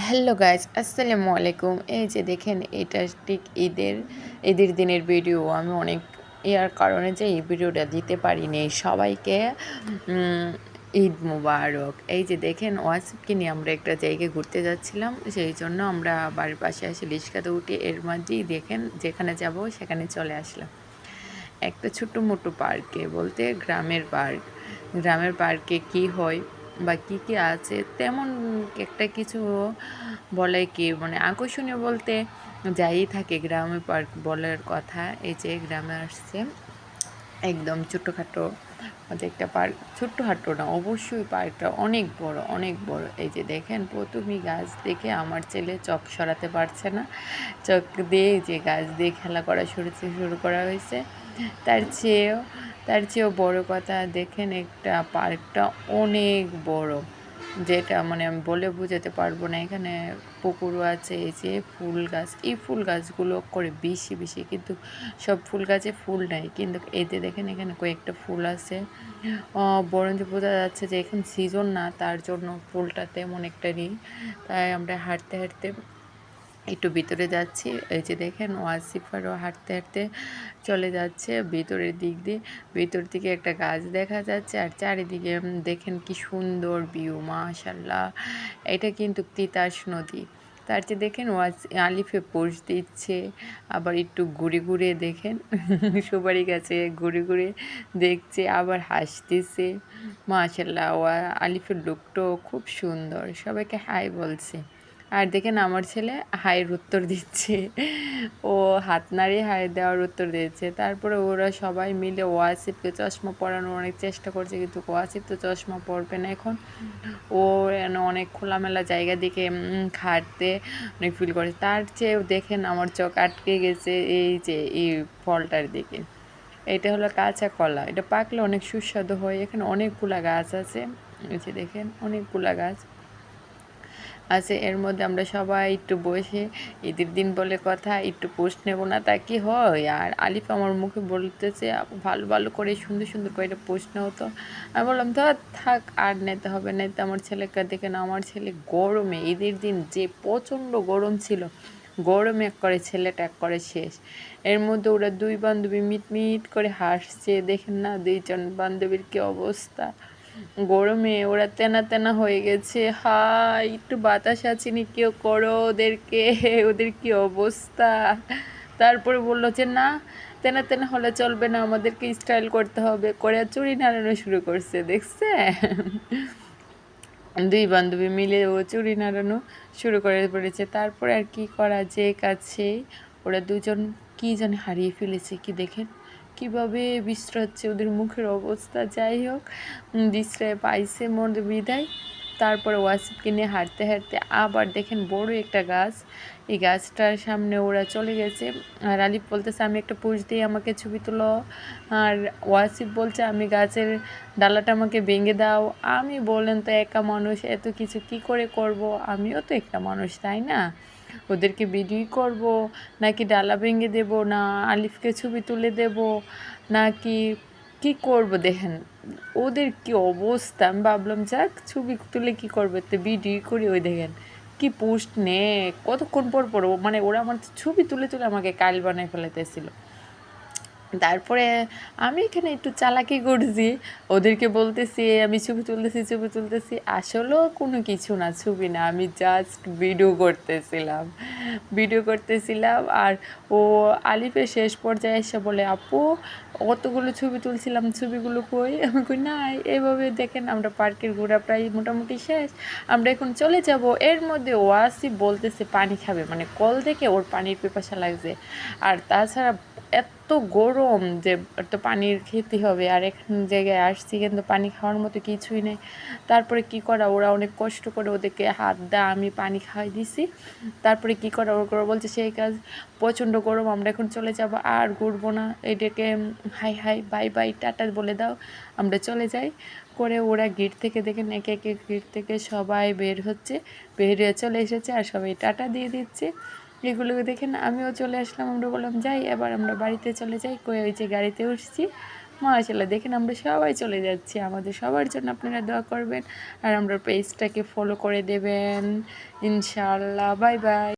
Hello guys, আসসালামু আলাইকুম। এই যে দেখেন, এটা ঠিক ঈদের দিনের ভিডিও। আমি অনেক ইয়ার কারণে যে এই ভিডিওটা দিতে পারিনি সবাইকে। ঈদ মুবারক। এই যে দেখেন, ওয়াসিফকে নিয়ে আমরা একটা জায়গায় ঘুরতে যাচ্ছিলাম, সেই জন্য আমরা বাড়ির পাশে এসে রিক্সাতে উঠে এর মাঝেই দেখেন যেখানে যাব সেখানে চলে আসলাম একটা ছোট্ট মোটো পার্কে, বলতে গ্রামের পার্কে কি হয় বা কী কী আছে তেমন একটা কিছু বলে কি, মানে আকর্ষণীয় বলতে যাই থাকে গ্রামের পার্ক বলার কথা। এই যে গ্রামে আসছে একদম ছোট্টখাটো একটা পার্ক, ছোট্টখাটো না, অবশ্যই পার্কটা অনেক বড় অনেক বড়। এই যে দেখেন, প্রথমেই গাছ দেখে আমার ছেলে চোখ সরাতে পারছে না। চোখ দিয়ে যে গাছ দিয়ে খেলা করা শুরু করা হয়েছে। তার চেয়েও বড় কথা, দেখেন একটা পার্কটা অনেক বড়, যেটা মানে আমি বলে বোঝাতে পারবো না। এখানে পুকুরও আছে। এই যে ফুল গাছ, এই ফুল গাছগুলো করে বেশি বেশি, কিন্তু সব ফুল গাছে ফুল নাই, কিন্তু এতে দেখেন এখানে কয়েকটা ফুল আছে। বরঞ্চ বোঝা যাচ্ছে যে এখন সিজন না, তার জন্য ফুলটা তেমন একটা নেই। তাই আমরা হাঁটতে হাঁটতে একটু ভিতরে যাচ্ছি। এই যে দেখেন, ওয়াসিফারও হাঁটতে হাঁটতে চলে যাচ্ছে ভিতরের দিক দিয়ে। ভিতর থেকে একটা গাছ দেখা যাচ্ছে, আর চারিদিকে দেখেন কি সুন্দর ভিউ, মাশাল্লাহ। এটা কিন্তু তিতাস নদী। তার চেয়ে দেখেন আলিফে পোষ দিচ্ছে, আবার একটু ঘুরে ঘুরে দেখেন সুপারি গাছে ঘুরে ঘুরে দেখছে, আবার হাসতেছে। মাশাল্লাহ, আলিফের লুকটাও খুব সুন্দর, সবাইকে হাই বলছে। আর দেখেন আমার ছেলে হাইয়ের উত্তর দিচ্ছে, ও হাত নাড়িয়ে হাই দেওয়ার উত্তর দিচ্ছে। তারপরে ওরা সবাই মিলে ওয়াসিফকে চশমা পরানোর অনেক চেষ্টা করছে, কিন্তু ওয়াসিফ তো চশমা পরবে না এখন। ও অনেক খোলামেলা জায়গা দিকে হাঁটতে অনেক ফিল করে। তার চেয়েও দেখেন আমার চোখ আটকে গেছে এই যে এই ফলটার দিকে। এটা হলো কাঁচা কলা, এটা পাকলে অনেক সুস্বাদু হয়। এখানে অনেকগুলা গাছ আছে, এই যে দেখেন অনেকগুলা গাছ আছে। এর মধ্যে আমরা সবাই একটু বসে, ঈদের দিন বলে কথা, একটু পোস্ট নেব না তা কি হয়। আর আলিফ আমার মুখে বলতেছে, ভালো ভালো করে সুন্দর সুন্দর করে এটা পোস্ট নেও তো। আমি বললাম তো থাক, আর নিতে হবে না। তো আমার ছেলেকে দেখে না, আমার ছেলে গরমে, ঈদের দিন যে প্রচণ্ড গরম ছিল, গরমে এক করে ছেলেটা এক করে শেষ। এর মধ্যে ওরা দুই বান্ধবী মিটমিট করে হাসছে, দেখেন না দুইজন বান্ধবীর কী অবস্থা। গরমে ওরা তেনা তেনা হয়ে গেছে। হাই, একটু বাতাস আসেনি, কেউ করো ওদেরকে, ওদের কি অবস্থা। তারপরে বললো যে না, তেনা তেনা হলে চলবে না, আমাদেরকে স্টাইল করতে হবে, করে চুড়ি নাড়ানো শুরু করছে, দেখছে দুই বান্ধবী মিলে ও চুড়ি নাড়ানো শুরু করে পড়েছে। তারপরে আর কি করা, যে কাছে ওরা দুজন কী যেন হারিয়ে ফেলেছে, কি দেখেন কীভাবে বিশ্রাচ্ছে, ওদের মুখের অবস্থা। যাই হোক, বিশ্রায় পাইছে মোর বিদায়। তারপরে ওয়াসিফকে নিয়ে হাঁটতে হাঁটতে আবার দেখেন বড় একটা গাছ, এই গাছটার সামনে ওরা চলে গেছে। আর আলিফ বলতেছে আমি একটা পোজ দিয়ে আমাকে ছবি তুলো, আর ওয়াসিফ বলছে আমি গাছের ডালাটা আমাকে ভেঙে দাও। আমি বললেন তো একা মানুষ, এত কিছু কি করে করব, আমিও তো একটা মানুষ তাই না, ওদেরকে ভিডিও করব নাকি ডালা ভেঙে দেব, না আলিফকে ছবি তুলে দেব, নাকি কি করব। দেখেন ওদের কি অবস্থা, আমি ভাবলাম যাক ছবি তুলে কি করবে, তো ভিডিও করি। ওই দেখেন কি পোস্ট নে, কতক্ষণ পর পর মানে ওরা আমার ছবি তুলে তুলে আমাকে কাইল বানায় ফেলাইতেছিল। তারপরে আমি এখানে একটু চালাকি করছি, ওদেরকে বলতেছি আমি ছবি তুলতেছি, আসলেও কোনো কিছু না, ছবি না, আমি জাস্ট ভিডিও করতেছিলাম। আর ও আলিফের শেষ পর্যায়ে এসে বলে আপু কতগুলো ছবি তুলছিলাম, ছবিগুলো কই। আমি কই না, এইভাবে দেখেন আমরা পার্কের ঘোরা প্রায় মোটামুটি শেষ, আমরা এখন চলে যাব। এর মধ্যে ওয়াসি বলতেছে পানি খাবে, মানে কল থেকে ওর পানির পিপাসা লাগছে। আর তাছাড়া এত গরম যে তো পানির খেতে হবে, আর এখান জায়গায় আসছি কিন্তু পানি খাওয়ার মতো কিছুই নেই। তারপরে কি করা, ওরা অনেক কষ্ট করে ওদেরকে হাত দেয়, আমি পানি খাওয়াই দিছি। তারপরে কি করা, ওরা বলছে সেই কাজ, প্রচণ্ড গরম, আমরা এখন চলে যাব, আর ঘুরবো না, এটাকে high high bye bye tata বলে দাও, আমরা চলে যাই। করে ওরা গেট থেকে দেখেন একে একে গেট থেকে সবাই বের হচ্ছে, বের হয়ে চলে এসেছে, আর সবাই টাটা দিয়ে দিচ্ছে। এগুলোকে দেখেন আমিও চলে আসলাম, আমরা বললাম যাই এবার আমরা বাড়িতে চলে যাই। কই ওই যে গাড়িতে উঠছি, মাশাআল্লাহ দেখেন আমরা সবাই চলে যাচ্ছি। আমাদের সবার জন্য আপনারা দোয়া করবেন আর আমরা পেজটাকে ফলো করে দেবেন। ইনশাআল্লাহ। Bye, by.